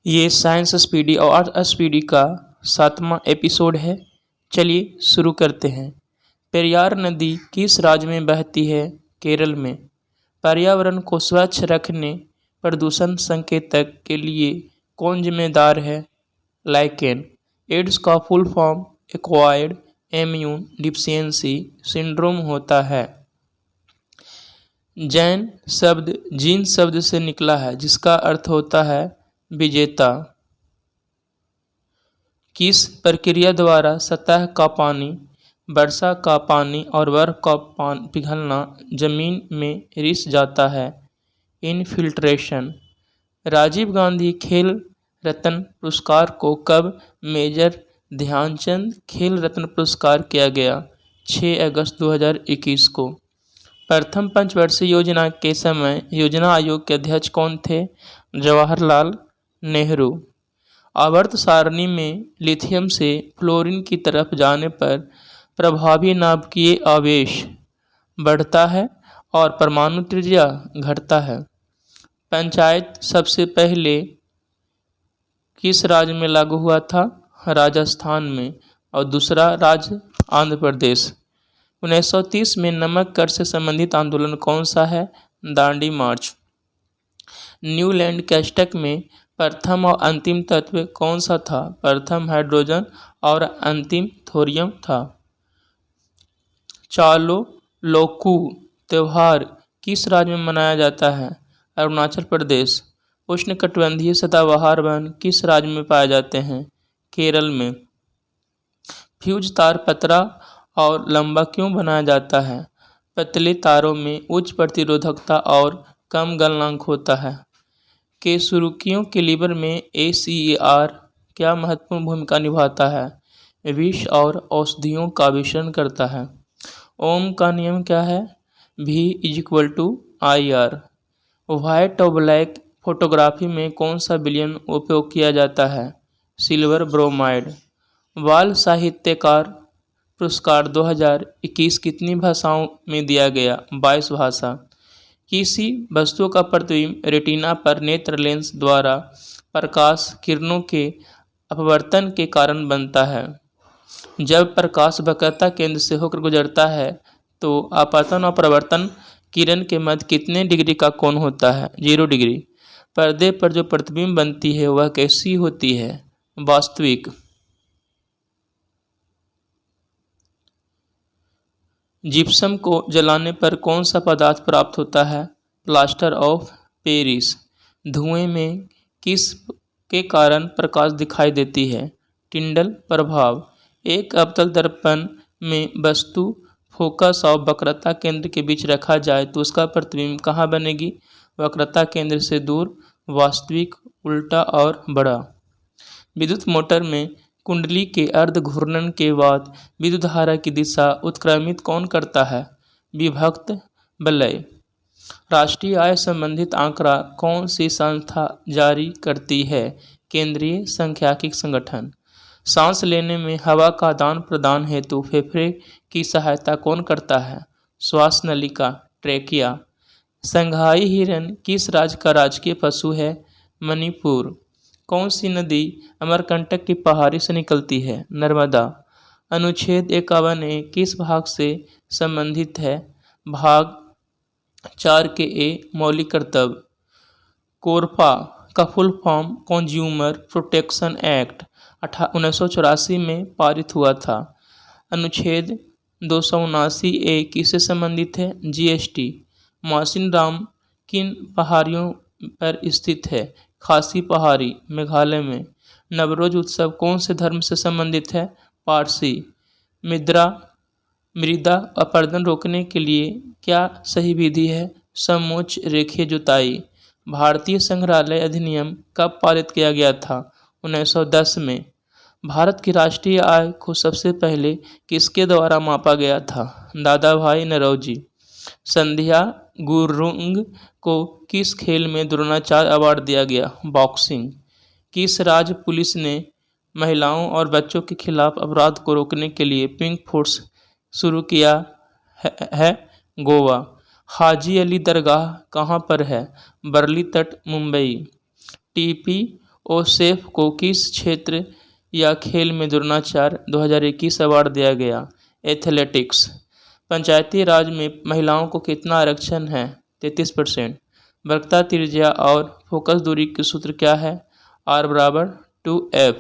ये science speedy और अर्थ speedy का 7वां एपिसोड है। चलिए शुरू करते हैं। पेरियार नदी किस राज्य में बहती है? केरल में। पर्यावरण को स्वच्छ रखने प्रदूषण संकेतक के लिए कौन जिम्मेदार है? लाइकेन। एड्स का full form acquired immune deficiency syndrome होता है। जैन शब्द जीन शब्द से निकला है जिसका अर्थ होता है विजेता। किस प्रक्रिया द्वारा सतह का पानी, वर्षा का पानी और बर्फ का पिघलना जमीन में रिस जाता है? इनफिल्ट्रेशन। राजीव गांधी खेल रत्न पुरस्कार को कब मेजर ध्यानचंद खेल रत्न पुरस्कार किया गया? 6 अगस्त 2021 को। प्रथम पंचवर्षीय योजना के समय योजना आयोग के अध्यक्ष कौन थे? जवाहरलाल नेहरू। आवर्त सारणी में लिथियम से फ्लोरीन की तरफ जाने पर प्रभावी नाभिकीय आवेश बढ़ता है और परमाणु त्रिज्या घटता है। पंचायत सबसे पहले किस राज्य में लागू हुआ था? राजस्थान में। और दूसरा राज्य आंध्र प्रदेश। 1930 में नमक कर से संबंधित आंदोलन कौन सा है? दांडी मार्च। न्यूलैंड कैस्टक में प्रथम और अंतिम तत्व कौन सा था? प्रथम हाइड्रोजन और अंतिम थोरियम था। चालो लोकू त्योहार किस राज्य में मनाया जाता है? अरुणाचल प्रदेश। उष्णकटिबंधीय सदाबहार वन किस राज्य में पाए जाते हैं? केरल में। फ्यूज तार पतला और लंबा क्यों बनाया जाता है? पतले तारों में उच्च प्रतिरोधकता और कम गलनांक होता है। केसुरुकियों के लीवर में ACER क्या महत्वपूर्ण भूमिका निभाता है? विष और औषधियों का मिश्रण करता है। ओम का नियम क्या है? V=IR। व्हाइट और ब्लैक फोटोग्राफी में कौन सा विलयन उपयोग किया जाता है? Silver bromide. बाल साहित्यकार पुरस्कार 2021 कितनी भाषाओं में दिया गया? 22 भाषा। किसी वस्तु का प्रतिबिंब रेटिना पर नेत्र लेंस द्वारा प्रकाश किरणों के अपवर्तन के कारण बनता है। जब प्रकाश वक्रता केंद्र से होकर गुजरता है तो आपतन और प्रवर्तन किरण के मध्य कितने डिग्री का कोण होता है? 0 डिग्री। पर्दे पर जो प्रतिबिंब बनती है वह कैसी होती है? वास्तविक। जिप्सम को जलाने पर कौन सा पदार्थ प्राप्त होता है? Plaster of Paris. धुएं में किस के कारण प्रकाश दिखाई देती है? टिंडल प्रभाव। एक अवतल दर्पण में वस्तु फोकस और वक्रता केंद्र के बीच रखा जाए तो उसका प्रतिबिंब कहाँ बनेगी? वक्रता केंद्र से दूर, वास्तविक, उल्टा और बड़ा। विद्युत मोटर में कुंडली के अर्ध घूर्णन के बाद विद्युत धारा की दिशा उत्क्रमित कौन करता है? विभक्त वलय। राष्ट्रीय आय संबंधित आंकड़ा कौन सी संस्था जारी करती है? केंद्रीय सांख्यिकी संगठन। सांस लेने में हवा का आदान प्रदान हेतु फेफड़े की सहायता कौन करता है? श्वास नलिका, ट्रेकिया। संघाई हिरन किस राज्य का राजकीय पशु है? मणिपुर। कौन सी नदी अमरकंटक की पहाड़ी से निकलती है? नर्मदा। अनुच्छेद 51A किस भाग से संबंधित है? भाग 4 के ए मौलिक कर्तव्य। कोरपा का full form consumer protection act 1984 में पारित हुआ था। अनुच्छेद 279A किससे संबंधित है? GST। मासिनराम किन पहाड़ियों पर स्थित है? खासी पहाड़ी, मेघालय में। नवरोज उत्सव कौन से धर्म से संबंधित है? पारसी। मृदा अपरदन रोकने के लिए क्या सही विधि है? समोच्च रेखीय जुताई। भारतीय संग्रहालय अधिनियम कब पारित किया गया था? 1910 में। भारत की राष्ट्रीय आय को सबसे पहले किसके द्वारा मापा गया था? दादा भाई नौरोजी। संध्या गुरुंग को किस खेल में द्रोणाचार्य अवार्ड दिया गया? बॉक्सिंग। किस राज्य पुलिस ने महिलाओं और बच्चों के खिलाफ अपराध को रोकने के लिए पिंक फोर्स शुरू किया है? गोवा। हाजी अली दरगाह कहाँ पर है? बरली तट, मुंबई। टीपी ओसेफ को किस क्षेत्र या खेल में द्रोणाचार्य 2021 अवार्ड दिया गया? एथलेटिक्स। पंचायती राज में महिलाओं को कितना आरक्षण है? 33%। वक्रता त्रिज्या और फोकस दूरी के सूत्र क्या है? R बराबर 2F।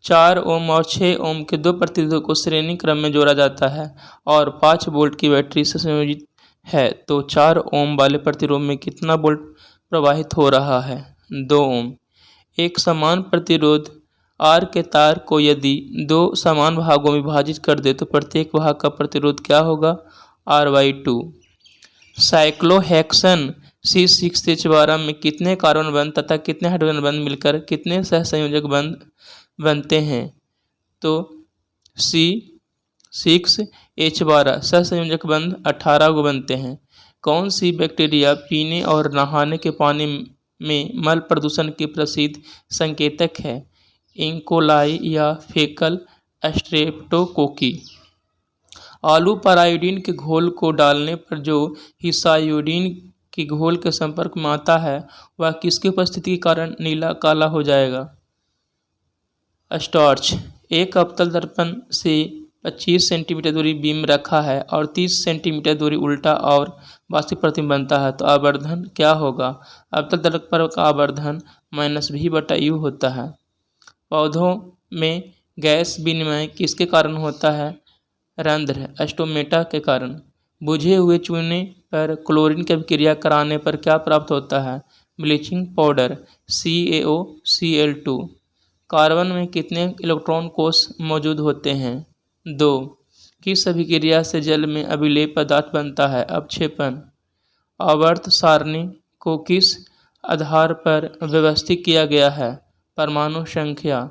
4 ओम और 6 ओम के दो प्रतिरोधों को श्रेणी क्रम में जोड़ा जाता है और 5 वोल्ट की बैटरी से संयोजित है, तो 4 ओम वाले प्रतिरोध में कितना वोल्ट प्रवाहित हो रहा है? 2 ओम। एक समान प्रतिरोध R के तार को यदि दो समान भागों में विभाजित कर दे तो प्रत्येक भाग का प्रतिरोध क्या होगा? R/2। साइक्लोहेक्सन C6H12 में कितने कार्बन बंध तथा कितने हाइड्रोजन बंध मिलकर कितने सहसंयोजक बंध बनते हैं? तो C6H12 सहसंयोजक बंध 18 को बनते हैं। कौन सी बैक्टीरिया पीने और नहाने के पानी में मल प्रदूषण की प्रसिद्ध संकेतक है? इंकोलाई या फेकल स्ट्रेप्टोकोकी। आलू पर आयोडीन के घोल को डालने पर जो हिस्सा आयोडीन के घोल के संपर्क में आता है वह किसकी उपस्थिति के कारण नीला काला हो जाएगा? स्टार्च। एक अवतल दर्पण से 25 सेंटीमीटर दूरी बीम रखा है और 30 सेंटीमीटर दूरी उल्टा और वास्तविक प्रतिबिंब बनता है, तो आवर्धन क्या होगा? अवतल दर्पण का आवर्धन -v/u होता है। पौधों में गैस विनिमय किसके कारण होता है? रंध्र स्टोमेटा के कारण। बुझे हुए चूने पर क्लोरीन की अभिक्रिया कराने पर क्या प्राप्त होता है? Bleaching powder CaOCl2। कार्बन में कितने इलेक्ट्रॉन कोष मौजूद होते हैं? 2। किस अभिक्रिया से जल में अभिलेप पदार्थ बनता है? अपक्षेपण। आवर्त सारणी को किस आधार पर व्यवस्थित किया गया है? परमाणु संख्या।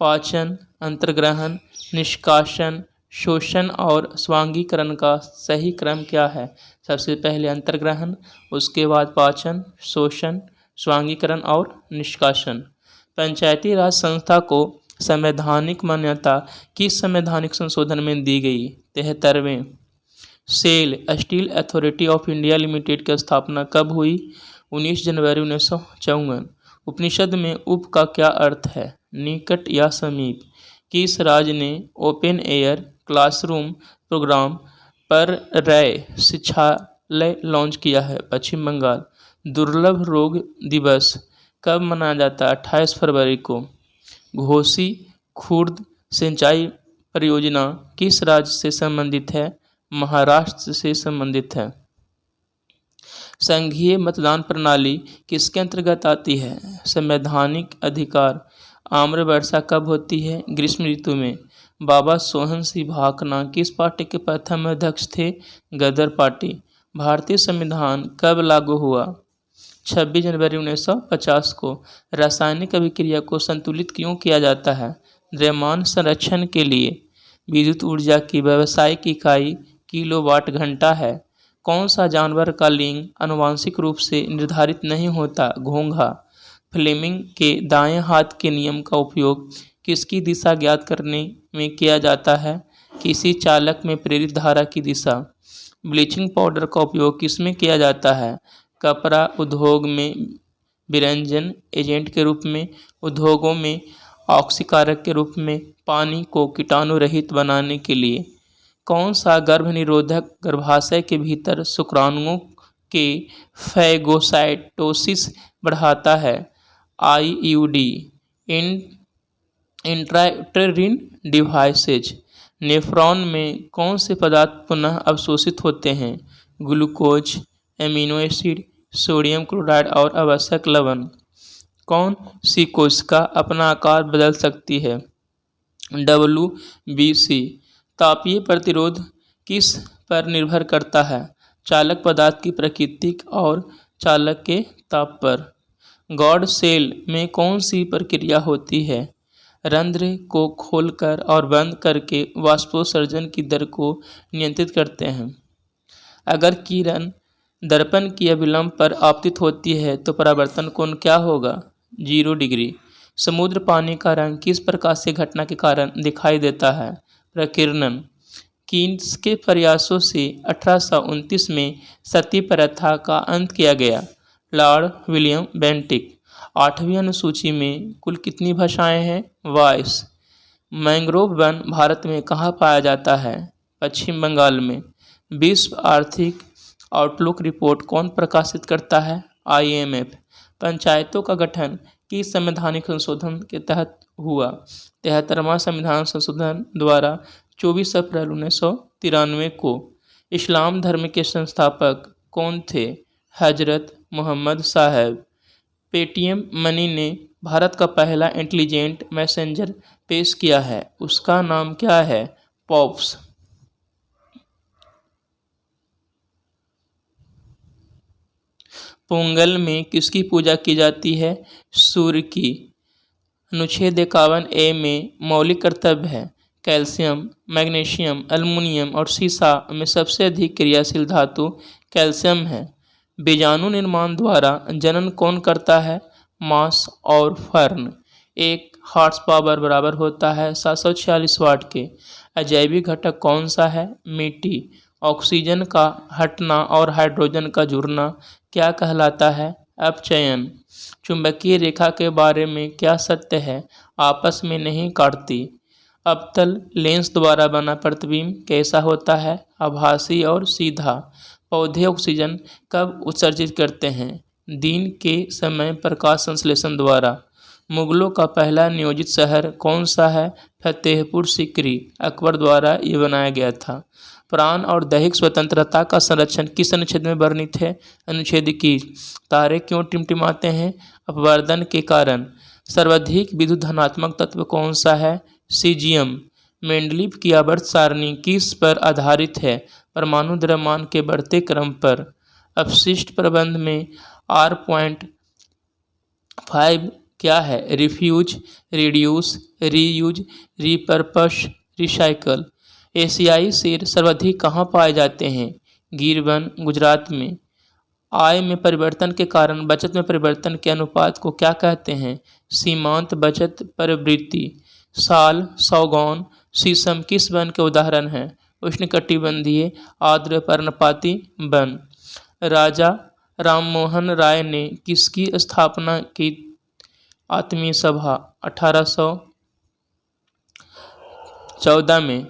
पाचन, अंतर्ग्रहण, निष्कासन, शोषण और स्वांगीकरण का सही क्रम क्या है? सबसे पहले अंतर्ग्रहण, उसके बाद पाचन, शोषण, स्वांगीकरण और निष्कासन। पंचायती राज संस्था को संवैधानिक मान्यता किस संवैधानिक संशोधन में दी गई? 73वें। SAIL Steel Authority of India Limited की स्थापना कब हुई? 19 जनवरी 1954। उपनिषद में उप का क्या अर्थ है? निकट या समीप। किस राज्य ने ओपन एयर क्लासरूम प्रोग्राम पर रय शिक्षालय लॉन्च किया है? पश्चिम बंगाल। दुर्लभ रोग दिवस कब मनाया जाता है? 28 फरवरी को। घोसी खुर्द सिंचाई परियोजना किस राज्य से संबंधित है? महाराष्ट्र से संबंधित है। संघीय मतदान प्रणाली किसके अंतर्गत आती है? संवैधानिक अधिकार। आम्र वर्षा कब होती है? ग्रीष्म ऋतु में। बाबा सोहन सिंह भाकना किस पार्टी के प्रथम अध्यक्ष थे? गदर पार्टी। भारतीय संविधान कब लागू हुआ? 26 जनवरी 1950 को। रासायनिक अभिक्रिया को संतुलित क्यों किया जाता है? द्रव्यमान संरक्षण के लिए। विद्युत ऊर्जा की व्यावसायिक इकाई किलोवाट घंटा है। कौन सा जानवर का लिंग आनुवंशिक रूप से निर्धारित नहीं होता? घोंघा। फ्लेमिंग के दाएं हाथ के नियम का उपयोग किसकी दिशा ज्ञात करने में किया जाता है? किसी चालक में प्रेरित धारा की दिशा। ब्लीचिंग पाउडर का उपयोग किसमें किया जाता है? कपड़ा उद्योग में विरंजन एजेंट के रूप में, उद्योगों में ऑक्सीकारक के रूप में, पानी को कीटाणु रहित बनाने के लिए। कौन सा गर्भ निरोधक गर्भाशय के भीतर शुक्राणुओं के फैगोसाइटोसिस बढ़ाता है? IUD intrauterine devices. नेफ्रॉन में कौन से पदार्थ पुनः अवशोषित होते हैं? Glucose, amino acid, sodium chloride और आवश्यक लवण। कौन सी कोशिका अपना आकार बदल सकती है? WBC। तापीय प्रतिरोध किस पर निर्भर करता है? चालक पदार्थ की प्रकृति और चालक के ताप पर। गॉड सेल में कौन सी प्रक्रिया होती है? रंध्र को खोलकर और बंद करके वाष्पोत्सर्जन की दर को नियंत्रित करते हैं। अगर किरण दर्पण की अभिलंब पर आपतित होती है तो परावर्तन कोण क्या होगा? 0 डिग्री। समुद्र पानी का रंग किस प्रकाशीय घटना के कारण दिखाई देता है? प्रकीर्णन। किसके प्रयासों से 1829 में सती प्रथा का अंत किया गया? Lord William Bentinck. 8वीं अनुसूची में कुल कितनी भाषाएं हैं? 22। मैंग्रोव वन भारत में कहाँ पाया जाता है? पश्चिम बंगाल में। विश्व आर्थिक आउटलुक रिपोर्ट कौन प्रकाशित करता है? IMF। पंचायतों का गठन किस संवैधानिक संशोधन के तहत हुआ? 73वां संविधान संशोधन द्वारा 24 अप्रैल 1993 को। इस्लाम धर्म के संस्थापक कौन थे? हजरत मोहम्मद साहब। पेटीएम मनी ने भारत का पहला इंटेलिजेंट मैसेंजर पेश किया है, उसका नाम क्या है? पॉप्स। पोंगल में किसकी पूजा की जाती है? सूर्य की। अनुच्छेद 51A में मौलिक कर्तव्य है। कैल्शियम, मैग्नीशियम, एल्युमिनियम और सीसा में सबसे अधिक क्रियाशील धातु कैल्शियम है। बीजाणु निर्माण द्वारा जनन कौन करता है? मास और फर्न। एक हॉर्स पावर बराबर होता है 746 वाट के। अजैविक घटक कौन सा है? मिट्टी। ऑक्सीजन का हटना और हाइड्रोजन का जुड़ना क्या कहलाता है? अपचयन। चुंबकीय रेखा के बारे में क्या सत्य है? आपस में नहीं काटती। अवतल लेंस द्वारा बना प्रतिबिंब कैसा होता है? आभासी और सीधा। पौधे ऑक्सीजन कब उत्सर्जित करते हैं? दिन के समय प्रकाश संश्लेषण द्वारा। मुगलों का पहला नियोजित शहर कौन सा है? फतेहपुर सीकरी। अकबर द्वारा ये बनाया गया था। प्राण और दैहिक स्वतंत्रता का संरक्षण किस अनुच्छेद में वर्णित है? अनुच्छेद 21। तारे क्यों टिमटिमाते हैं? अपवर्तन के कारण। सर्वाधिक विद्युत धनात्मक तत्व कौन सा है? सीजियम। मेंडलीव की आवर्त सारणी किस पर आधारित है? परमाणु द्रव्यमान के बढ़ते क्रम पर। अपशिष्ट प्रबंध में R.5 क्या है? Refuse, reduce, reuse, repurpose, recycle. एशियाई शेर सर्वाधिक कहाँ पाए जाते हैं? गिरवन, गुजरात में। आय में परिवर्तन के कारण बचत में परिवर्तन के अनुपात को क्या कहते हैं? सीमांत बचत प्रवृत्ति। साल, सौगौन, शीशम किस वन के उदाहरण हैं? उष्णकटिबंधीय आर्द्र पर्णपाती वन। राजा राममोहन राय ने किसकी स्थापना की? आत्मीय सभा। 1814 में।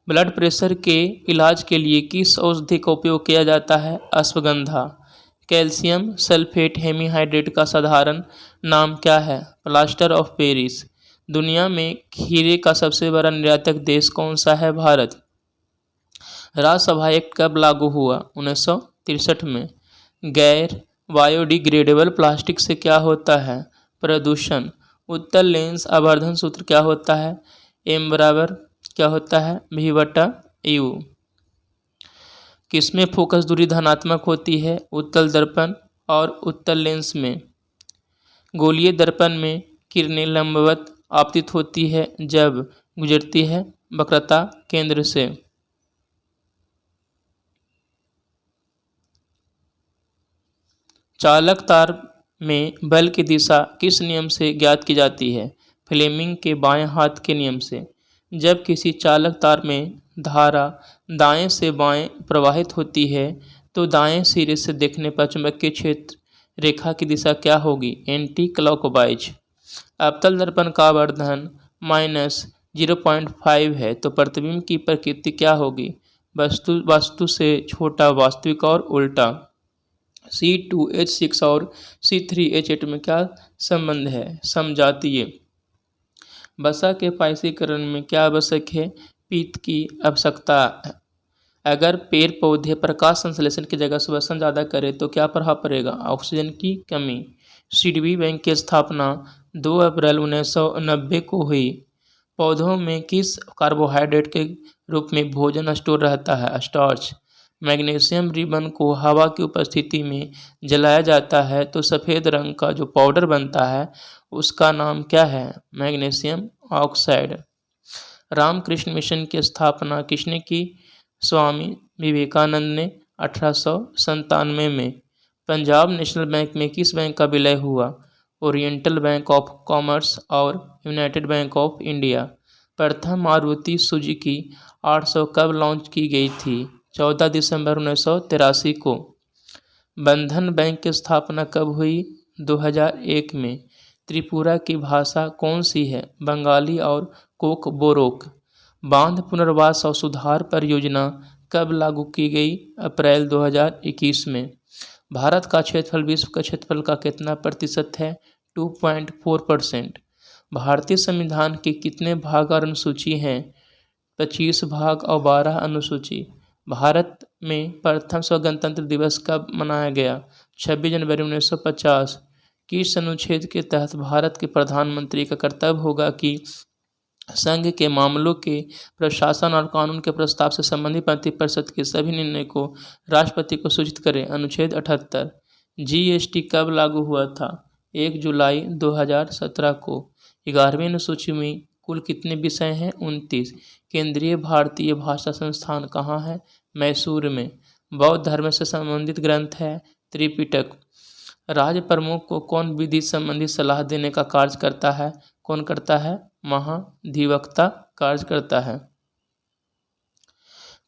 ब्लड प्रेशर के इलाज के लिए किस औषधि का उपयोग किया जाता है? अश्वगंधा। कैल्शियम सल्फेट हेमीहाइड्रेट का साधारण नाम क्या है? Plaster of Paris. दुनिया में खीरे का सबसे बड़ा निर्यातक देश कौन सा है? भारत। राज्यसभा एक्ट कब लागू हुआ? 1963 में। गैर बायोडिग्रेडेबल प्लास्टिक से क्या होता है? प्रदूषण। उत्तर लेंस आवर्धन सूत्र क्या होता है? M बराबर क्या होता है? V/U। किसमें फोकस दूरी धनात्मक होती है? उत्तल दर्पण और उत्तल लेंस में। गोलीय दर्पण में किरणें लंबवत आपतित होती है जब गुजरती है वक्रता केंद्र से। चालक तार में बल की दिशा किस नियम से ज्ञात की जाती है? फ्लेमिंग के बाएं हाथ के नियम से। जब किसी चालक तार में धारा दाएं से बाएं प्रवाहित होती है तो दाएं सिरे से देखने पर चुंबकीय क्षेत्र रेखा की दिशा क्या होगी? Anti clockwise. अवतल दर्पण का आवर्धन -0.5 है तो प्रतिबिंब की प्रकृति क्या होगी? वस्तु से छोटा वास्तविक और उल्टा। C2H6 और C3H8 में क्या संबंध है? समजातीय। वसा के पाइसीकरण में क्या आवश्यक है? पीत की आवश्यकता। अगर पेड़ पौधे प्रकाश संश्लेषण की जगह श्वसन ज़्यादा करे तो क्या प्रभाव पड़ेगा? ऑक्सीजन की कमी। सीडबी बैंक की स्थापना 2 अप्रैल 1990 को हुई। पौधों में किस कार्बोहाइड्रेट के रूप में भोजन स्टोर रहता है? स्टार्च। मैग्नीशियम रिबन को हवा की उपस्थिति में जलाया जाता है तो सफ़ेद रंग का जो पाउडर बनता है उसका नाम क्या है? Magnesium oxide. रामकृष्ण मिशन की स्थापना किसने की? स्वामी विवेकानंद ने 1897 में। पंजाब नेशनल बैंक में किस बैंक का विलय हुआ? ओरिएंटल बैंक ऑफ कॉमर्स और यूनाइटेड बैंक ऑफ इंडिया। प्रथम मारुति सुजुकी 800 कब लॉन्च की गई थी? 14 दिसंबर 1983 को। बंधन बैंक की स्थापना कब हुई? 2001 में। त्रिपुरा की भाषा कौन सी है? बंगाली और कोकबोरोक। बांध पुनर्वास और सुधार परियोजना कब लागू की गई? अप्रैल 2021 में। भारत का क्षेत्रफल विश्व के क्षेत्रफल का कितना प्रतिशत है? 2.4%। भारतीय संविधान के कितने भाग और अनुसूची हैं? 25 भाग और 12 अनुसूची। भारत में प्रथम स्वतंत्रता दिवस कब मनाया गया? 26 जनवरी 1950। किस अनुच्छेद के तहत भारत के प्रधानमंत्री का कर्तव्य होगा कि संघ के मामलों के प्रशासन और कानून के प्रस्ताव से संबंधित मंत्रिपरिषद के सभी निर्णय को राष्ट्रपति को सूचित करें? अनुच्छेद 78। जीएसटी कब लागू हुआ था? 1 जुलाई 2017 को। 11वीं अनुसूची में कुल कितने विषय हैं? 29। केंद्रीय भारतीय भाषा संस्थान कहाँ है? मैसूर में। बौद्ध धर्म से संबंधित ग्रंथ है त्रिपिटक। राज्य प्रमुख को कौन विधि संबंधी सलाह देने का कार्य करता है? कौन करता है? महाधिवक्ता कार्य करता है।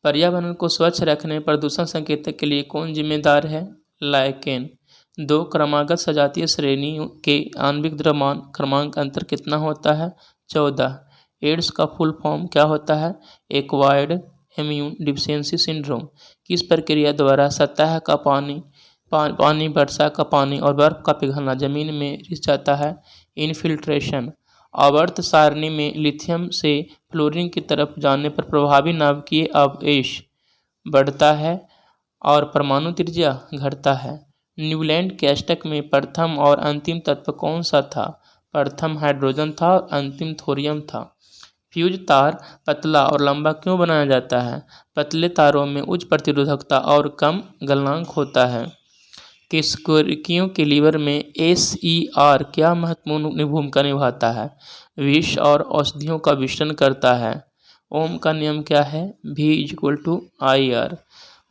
पर्यावरण को स्वच्छ रखने प्रदूषण संकेतक के लिए कौन जिम्मेदार है? लाइकेन। 2 क्रमागत सजातीय श्रेणियों के आणविक द्रव्यमान क्रमांक अंतर कितना होता है? 14। एड्स का फुल फॉर्म क्या होता है? Acquired immune deficiency syndrome. किस प्रक्रिया द्वारा सतह का पानी, वर्षा का पानी और बर्फ का पिघलना जमीन में रिस जाता है? इनफिल्ट्रेशन। आवर्त सारणी में लिथियम से फ्लोरीन की तरफ जाने पर प्रभावी नाभिकीय आवेश बढ़ता है और परमाणु त्रिज्या घटता है। न्यूलैंड के अष्टक में प्रथम और अंतिम तत्व कौन सा था? प्रथम हाइड्रोजन था और अंतिम थोरियम था। फ्यूज तार पतला और लंबा क्यों बनाया जाता है? पतले तारों में उच्च प्रतिरोधकता और कम गलनांक होता है। किसकियों के लीवर में SER क्या महत्वपूर्ण भूमिका निभाता है? विष और औषधियों का मिश्रण करता है। ओम का नियम क्या है? V=IR।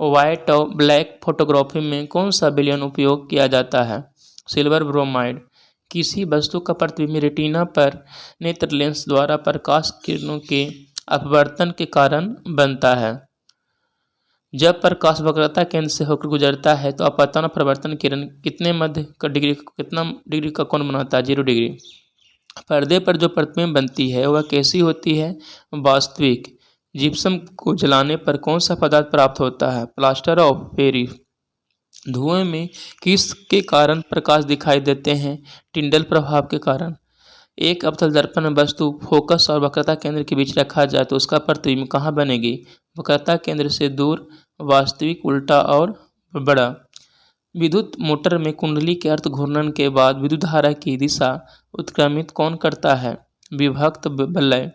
व्हाइट और ब्लैक फोटोग्राफी में कौन सा विलयन उपयोग किया जाता है? Silver bromide. किसी वस्तु का प्रतिबिंब रेटिना पर नेत्र लेंस द्वारा प्रकाश किरणों के अपवर्तन के कारण बनता है। जब प्रकाश वक्रता केंद्र से होकर गुजरता है तो अपवर्तन और प्रवर्तन किरण कितना डिग्री का कोण बनाता है? 0 डिग्री। पर्दे पर जो प्रतिबिंब बनती है वह कैसी होती है? वास्तविक। जिप्सम को जलाने पर कौन सा पदार्थ प्राप्त होता है? Plaster of Paris. धुएं में किस के कारण प्रकाश दिखाई देते हैं? टिंडल प्रभाव के कारण। एक अवतल दर्पण में वस्तु फोकस और वक्रता केंद्र के बीच रखा जाए तो उसका प्रतिबिंब कहाँ बनेगी? वक्रता केंद्र से दूर, वास्तविक, उल्टा और बड़ा। विद्युत मोटर में कुंडली के अर्ध घूर्णन के बाद विद्युत धारा की दिशा उत्क्रमित कौन करता है? विभक्त वलय।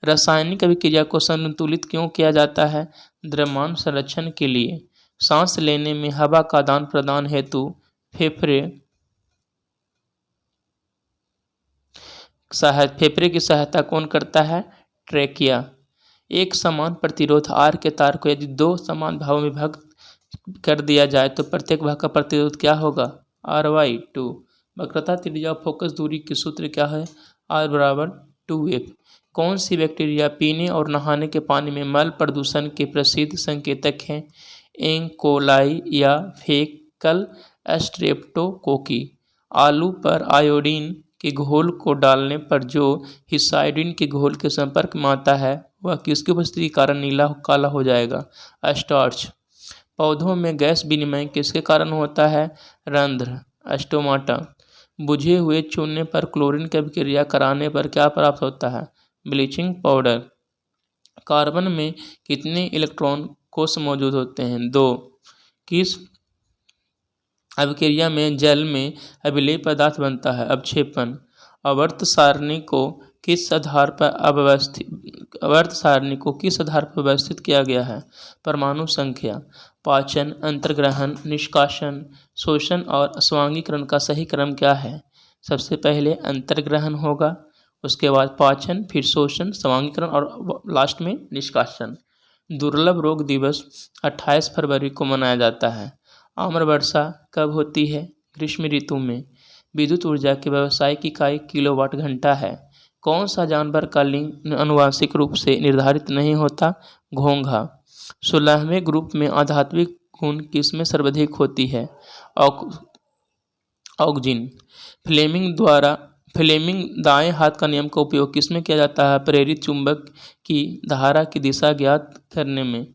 रासायनिक अभिक्रिया को संतुलित क्यों किया जाता है? द्रव्यमान संरक्षण के लिए। सांस लेने में हवा का आदान प्रदान हेतु फेफड़े की सहायता कौन करता है? ट्रेकिया। एक समान प्रतिरोध R के तार को यदि 2 समान भागों में विभक्त कर दिया जाए तो प्रत्येक भाग का प्रतिरोध क्या होगा? RY2। वक्रता त्रिज्या और फोकस दूरी के सूत्र क्या है? R=2F। कौन सी बैक्टीरिया पीने और नहाने के पानी में मल प्रदूषण के प्रसिद्ध संकेतक हैं? एंकोलाई या फेकल स्ट्रेप्टोकोकी। आलू पर आयोडीन के घोल को डालने पर जो हिस्सा आयोडीन के घोल के संपर्क में आता है वह किसकी उपस्थिति के कारण नीला काला हो जाएगा? स्टार्च। पौधों में गैस विनिमय किसके कारण होता है? रंध्र, स्टोमाटा। बुझे हुए चूने पर क्लोरीन की अभिक्रिया कराने पर क्या प्राप्त होता है? Bleaching powder. कार्बन में कितने इलेक्ट्रॉन कोष मौजूद होते हैं? 2। किस अभिक्रिया में जल में अम्लीय पदार्थ बनता है? अवक्षेपण। आवर्त सारणी को किस आधार पर व्यवस्थित किया गया है? परमाणु संख्या। पाचन, अंतर्ग्रहण, निष्कासन, शोषण और स्वांगीकरण का सही क्रम क्या है? सबसे पहले अंतर्ग्रहण होगा, उसके बाद पाचन, फिर शोषण, स्वांगीकरण और लास्ट में निष्कासन। दुर्लभ रोग दिवस 28 फरवरी को मनाया जाता है। आम्र वर्षा कब होती है? ग्रीष्म ऋतु में। विद्युत ऊर्जा की व्यावसायिक इकाई किलोवाट घंटा है। कौन सा जानवर का लिंग आनुवांशिक रूप से निर्धारित नहीं होता? घोंघा। 16वें ग्रुप में आध्यात्मिक गुण किसमें सर्वाधिक होती है? ऑक्जिन। फ्लेमिंग दाएं हाथ का नियम का उपयोग किसमें किया जाता है? प्रेरित चुंबक की धारा की दिशा ज्ञात करने में।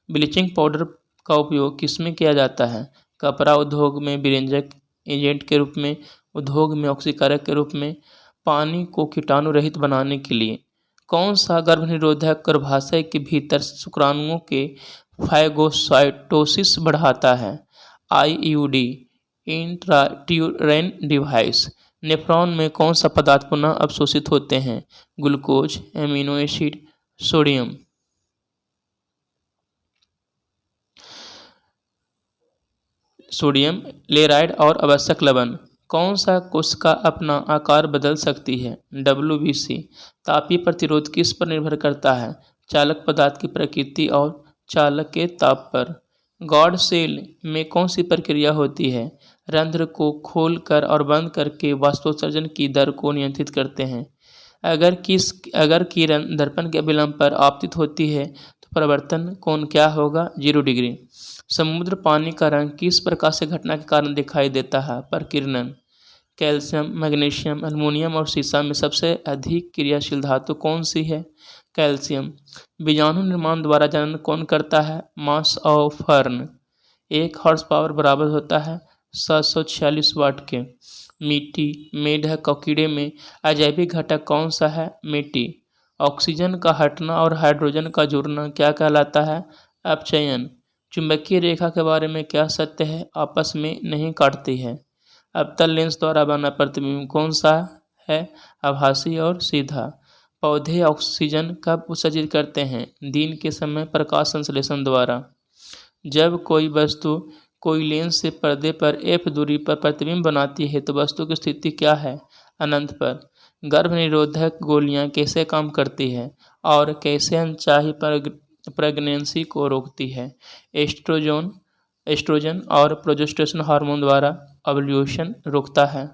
ब्लीचिंग पाउडर का उपयोग किसमें किया जाता है? कपड़ा उद्योग में विरेचक एजेंट के रूप में, उद्योग में ऑक्सीकारक के रूप में, पानी को कीटाणु रहित बनाने के लिए। कौन सा गर्भनिरोधक गर्भाशय के भीतर शुक्राणुओं के फाइगोसाइटोसिस बढ़ाता है? IUD इंट्राट्यूरेन device. नेफ्रॉन में कौन सा पदार्थ पुनः अवशोषित होते हैं? Glucose, amino acid, sodium. लेराइड और आवश्यक लवण। कौन सा कोशिका अपना आकार बदल सकती है? WBC। तापीय प्रतिरोध किस पर निर्भर करता है? चालक पदार्थ की प्रकृति और चालक के ताप पर। गॉड सेल में कौन सी प्रक्रिया होती है? रंध्र को खोलकर और बंद करके वाष्पोत्सर्जन की दर को नियंत्रित करते हैं। अगर किरण दर्पण के विलंब पर आपतित होती है तो परावर्तन कोण क्या होगा? 0 डिग्री। समुद्र पानी का रंग किस प्रकाश घटना के कारण दिखाई देता है? प्रकीर्णन। कैल्शियम, मैग्नीशियम, एल्युमिनियम और सीसा में सबसे अधिक क्रियाशील धातु कौन सी है? कैल्शियम। बीजाणु निर्माण द्वारा जनन कौन करता है? Mass of fern. 1 horse power बराबर होता है 746 वाट के। मिट्टी, मेढक और कीड़े में अजैविक घटक कौन सा है? मिट्टी। ऑक्सीजन का हटना और हाइड्रोजन का जुड़ना क्या कहलाता है? अपचयन। चुंबकीय रेखा के बारे में क्या सत्य है? आपस में नहीं काटती है। अवतल लेंस द्वारा बना प्रतिबिंब कौन सा है? आभासी और सीधा। पौधे ऑक्सीजन कब उत्सर्जित करते हैं? दिन के समय प्रकाश संश्लेषण द्वारा। जब कोई वस्तु कोई लेंस से पर्दे पर f दूरी पर प्रतिबिंब बनाती है तो वस्तु की स्थिति क्या है? अनंत पर। गर्भनिरोधक गोलियां कैसे काम करती है और कैसे अनचाही प्रेगनेंसी को रोकती है? एस्ट्रोजन और प्रोजेस्टेरोन हार्मोन द्वारा ओव्यूलेशन रोकता है।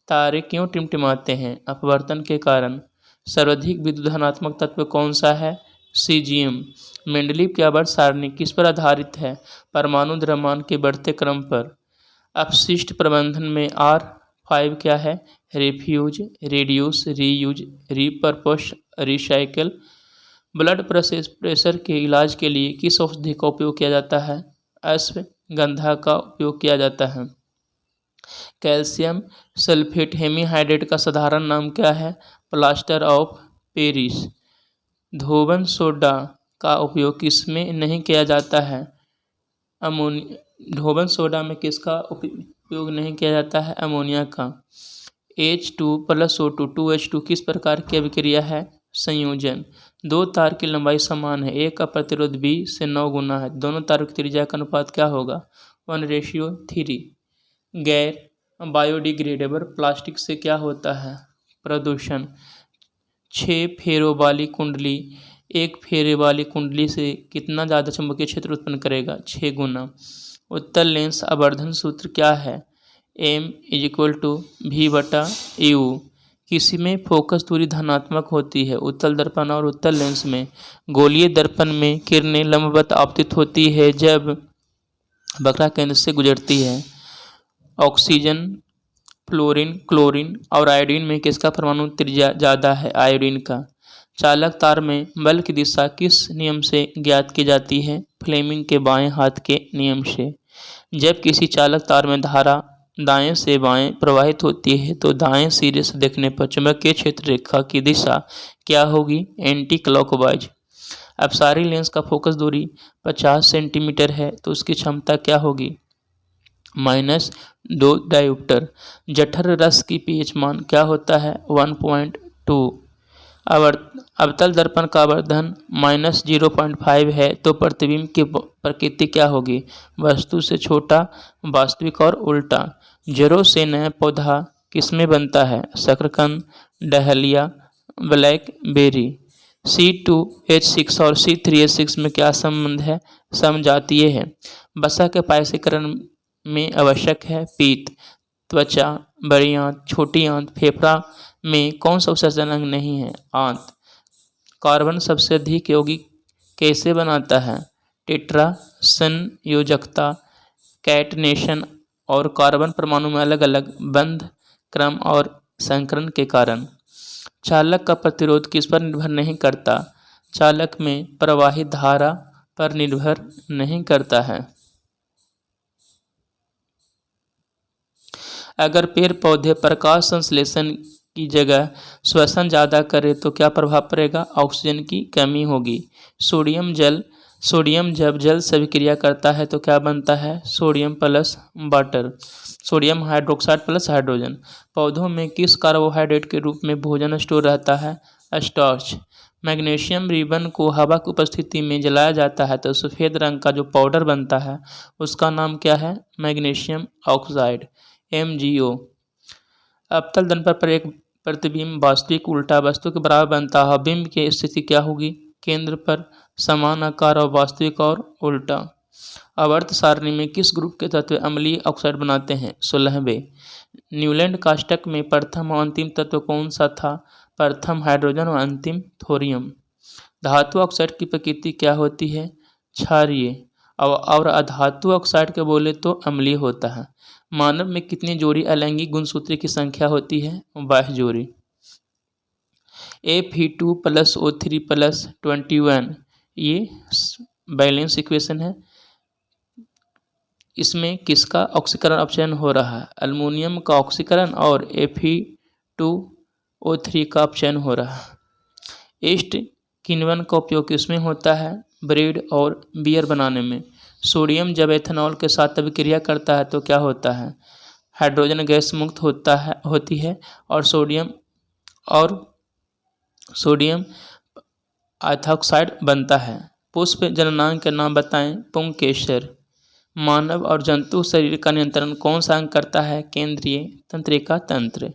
तारे क्यों टिमटिमाते हैं? अपवर्तन के कारण। सर्वाधिक विद्युत धनात्मक तत्व कौन सा है? सीजियम। मेंडलीव की आवर्त सारणी किस पर आधारित है? परमाणु द्रव्यमान के बढ़ते क्रम पर। अपशिष्ट प्रबंधन में R5 क्या है? Refuse, reduce, reuse, repurpose, recycle. Blood pressure के इलाज के लिए किस औषधि का उपयोग किया जाता है? अश्वगंधा का उपयोग किया जाता है। कैल्शियम सल्फेट हेमीहाइड्रेट का साधारण नाम क्या है? Plaster of Paris. धोवन सोडा का उपयोग किसमें नहीं किया जाता है? धोवन सोडा में किसका उपयोग नहीं किया जाता है? अमोनिया का। H2+O2 2H2 किस प्रकार की अभिक्रिया है? संयोजन। 2 तार की लंबाई समान है, एक का प्रतिरोध B से 9 गुना है, दोनों तारों की त्रिज्या का अनुपात क्या होगा? 1:3। गैर बायोडिग्रेडेबल प्लास्टिक से क्या होता है? प्रदूषण। 6 फेरों वाली कुंडली 1 फेरे वाली कुंडली से कितना ज़्यादा चुंबकीय क्षेत्र उत्पन्न करेगा? 6 गुना। उत्तल लेंस आवर्धन सूत्र क्या है? M=V/U। किसी में फोकस दूरी धनात्मक होती है? उत्तल दर्पण और उत्तल लेंस में। गोलीय दर्पण में किरणें लंबवत आपतित होती है जब वक्र केंद्र से गुजरती है। ऑक्सीजन, फ्लोरीन, क्लोरीन और आयोडीन में किसका परमाणु त्रिज्या ज़्यादा है? आयोडीन का। चालक तार में बल की दिशा किस नियम से ज्ञात की जाती है? फ्लेमिंग के बाएं हाथ के नियम से। जब किसी चालक तार में धारा दाएं से बाएं प्रवाहित होती है तो दाएं सिरे से देखने पर चुंबकीय क्षेत्र रेखा की दिशा क्या होगी? Anti clockwise. अपसारी लेंस का फोकस दूरी 50 सेंटीमीटर है तो उसकी क्षमता क्या होगी? -2 डायोप्टर। जठर रस की pH मान क्या होता है? 1.2। अवतल दर्पण का आवर्धन -0.5 है तो प्रतिबिंब की प्रकृति क्या होगी? वस्तु से छोटा, वास्तविक और उल्टा। जड़ों से नया पौधा किसमें बनता है? शकरकंद, डहलिया, ब्लैकबेरी। C2H6 और C3H6 में क्या संबंध है? समजातीय है। वसा के पायसीकरण में आवश्यक है? पीत। त्वचा, बड़ी आंत, छोटी आंत, फेफड़ा में कौन सा उत्सर्जन अंग नहीं है? आंत। कार्बन सबसे अधिक यौगिक कैसे बनाता है? टेट्रा संयोजकता, कैटनेशन और कार्बन परमाणु में अलग अलग बंध क्रम और संकरण के कारण। चालक का प्रतिरोध किस पर निर्भर नहीं करता? चालक में प्रवाहित धारा पर निर्भर नहीं करता है। अगर पेड़ पौधे प्रकाश संश्लेषण की जगह श्वसन ज़्यादा करे तो क्या प्रभाव पड़ेगा? ऑक्सीजन की कमी होगी। सोडियम जब जल से अभिक्रिया करता है तो क्या बनता है? Sodium plus water, sodium hydroxide plus hydrogen. पौधों में किस कार्बोहाइड्रेट के रूप में भोजन स्टोर रहता है? स्टार्च। मैग्नीशियम रिबन को हवा की उपस्थिति में जलाया जाता है तो सफ़ेद रंग का जो पाउडर बनता है उसका नाम क्या है? Magnesium oxide, MgO। अवतल दर्पण पर एक प्रतिबिंब वास्तविक उल्टा वस्तु के बराबर बनता है। बिंब की स्थिति क्या होगी? केंद्र पर समान आकार और वास्तविक और उल्टा। आवर्त सारणी में किस ग्रुप के तत्व अम्लीय ऑक्साइड बनाते हैं? 16वें। न्यूलैंड काष्ठक में प्रथम और अंतिम तत्व कौन सा था? प्रथम हाइड्रोजन और अंतिम थोरियम। धातु ऑक्साइड की प्रकृति क्या होती है? क्षारीय। और अधातु ऑक्साइड के बोले तो अम्लीय होता है। मानव में कितनी जोड़ी अलैंगिक गुणसूत्र की संख्या होती है? 22 जोड़ी। Fe2 + O3 + 21 ये बैलेंस इक्वेशन है। इसमें किसका ऑक्सीकरण अपचयन हो रहा है? अल्युमिनियम का ऑक्सीकरण और Fe2O3 का अपचयन हो रहा है। ईस्ट किण्वन का उपयोग किसमें होता है? ब्रेड और बियर बनाने में। सोडियम जब एथेनॉल के साथ अभिक्रिया करता है तो क्या होता है? हाइड्रोजन गैस मुक्त होती है और सोडियम आइथॉक्साइड बनता है। पुष्प जननांग के नाम बताएं। पुंकेसर। मानव और जंतु शरीर का नियंत्रण कौन सा अंग करता है? केंद्रीय तंत्रिका तंत्र।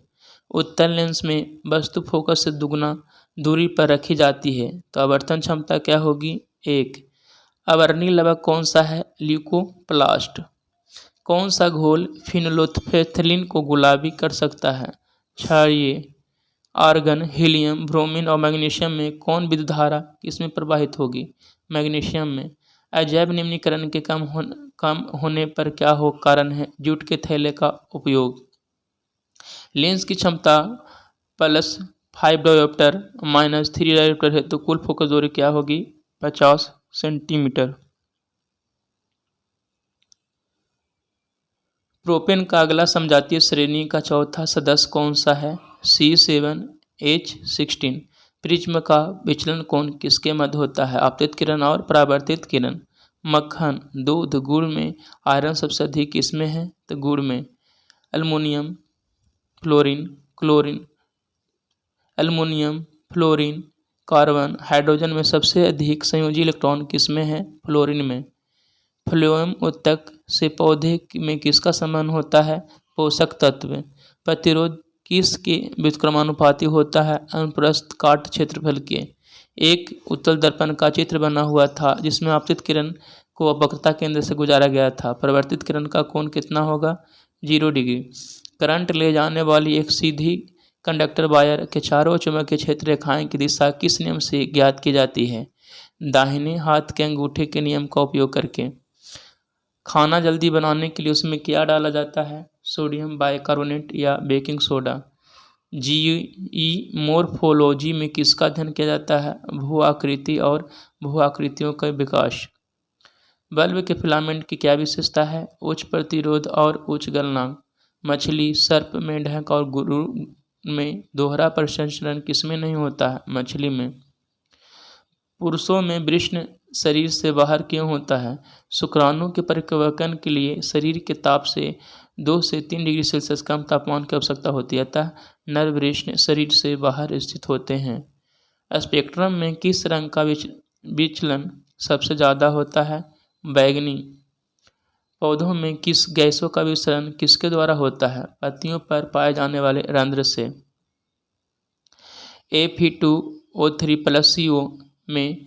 उत्तल लेंस में वस्तु फोकस से दुगुना दूरी पर रखी जाती है तो आवर्तन क्षमता क्या होगी? 1। अवर्णीय लवक कौन सा है? ल्यूकोप्लास्ट। कौन सा घोल फिनोल्फेथलीन को गुलाबी कर सकता है? क्षारीय। आर्गन, हीलियम, ब्रोमीन और मैग्नीशियम में कौन विद्युत धारा किसमें प्रवाहित होगी? मैग्नीशियम में। अजैव निम्नीकरण के कम होने पर क्या हो कारण है? जूट के थैले का उपयोग। लेंस की क्षमता +5 डायोप्टर -3 डायोप्टर है तो कुल फोकस दूरी क्या होगी? 50 सेंटीमीटर। प्रोपेन का अगला समजातीय श्रेणी का चौथा सदस्य कौन सा है? C7H16। प्रिज्म का विचलन कोण किसके मध्य होता है? आपतित किरण और परावर्तित किरण। मक्खन, दूध, गुड़ में आयरन सबसे अधिक किसमें है? तो गुड़ में। Aluminium, fluorine, chlorine. Aluminium, fluorine, carbon, hydrogen में सबसे अधिक संयोजी इलेक्ट्रॉन किसमें है? फ्लोरीन में। फ्लोएम उत्तक से पौधे में किसका संबंध होता है? पोषक तत्व। प्रतिरोध किसके व्युत्क्रमानुपाती होता है? अनुप्रस्थ काट क्षेत्रफल के। एक उत्तल दर्पण का चित्र बना हुआ था जिसमें आपतित किरण को वक्रता केंद्र से गुजारा गया था। परावर्तित किरण का कोण कितना होगा? 0 डिग्री। करंट ले जाने वाली एक सीधी कंडक्टर वायर के चारों चुंबकीय क्षेत्र रेखाएं की दिशा किस नियम से ज्ञात की जाती है? दाहिने हाथ के अंगूठे के नियम का उपयोग करके। खाना जल्दी बनाने के लिए उसमें क्या डाला जाता है? सोडियम बाइकार्बोनेट या बेकिंग सोडा। जीई मोर्फोलॉजी में किसका अध्ययन किया जाता है? भू आकृति और भू आकृतियों का विकास। बल्ब के फिलामेंट की क्या विशेषता है? उच्च प्रतिरोध और उच्च गलनांक। मछली, सर्प, मेंढक और गुरु में दोहरा प्रसंचरण किसमें नहीं होता है? मछली में। पुरुषों में वृषण शरीर से बाहर क्यों होता है? शुक्राणु के परिपक्वकरण के लिए शरीर के ताप से 2 से 3 डिग्री सेल्सियस कम तापमान की आवश्यकता होती है, अतः नर वृषण शरीर से बाहर स्थित होते हैं। स्पेक्ट्रम में किस रंग का विचलन सबसे ज़्यादा होता है? बैगनी। पौधों में किस गैसों का विसरण किसके द्वारा होता है? पत्तियों पर पाए जाने वाले रंध्र से। Fe2O3 + CO में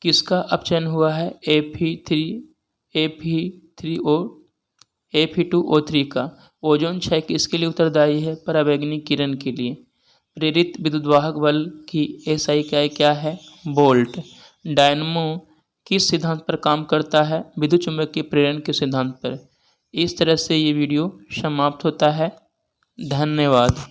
किसका अपचयन हुआ है? Fe2O3 का। ओजोन क्षय किसके लिए उत्तरदायी है? पराबैंगनी किरण के लिए। प्रेरित विद्युतवाहक बल की एसआई इकाई क्या है? वोल्ट। डायनमो किस सिद्धांत पर काम करता है? विद्युत चुम्बकीय प्रेरण के सिद्धांत पर। इस तरह से ये वीडियो समाप्त होता है। धन्यवाद।